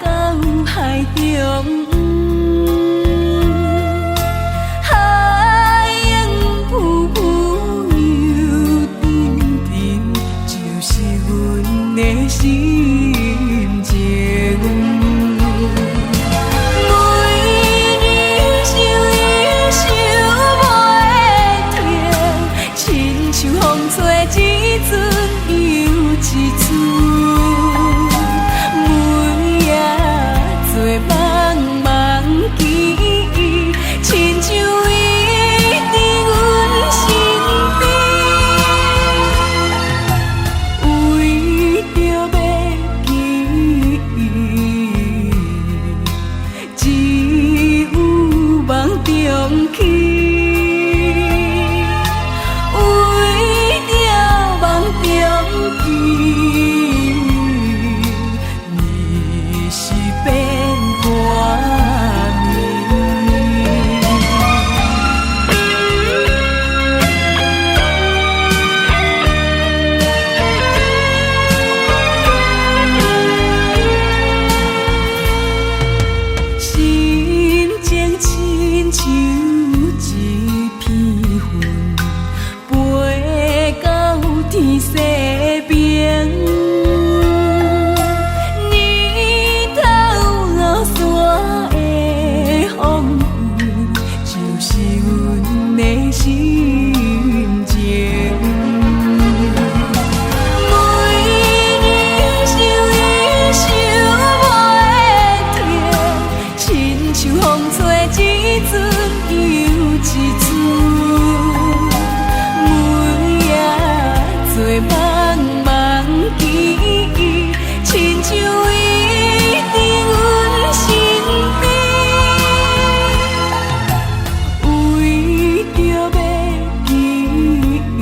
到海中。心情，每日想伊想袂停，亲像风吹一阵又一次，每夜做梦梦见伊，亲像伊伫阮身边。勇气，为着梦中伊，你是变大暝。心情亲像一片云，飞到天西边。日头落山的风雨，就是阮的心情。每日想伊想袂停，亲像风吹一阵又一次，每夜做梦梦见伊，亲像伊伫阮身边，为着要见伊，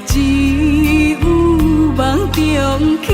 只有梦中去。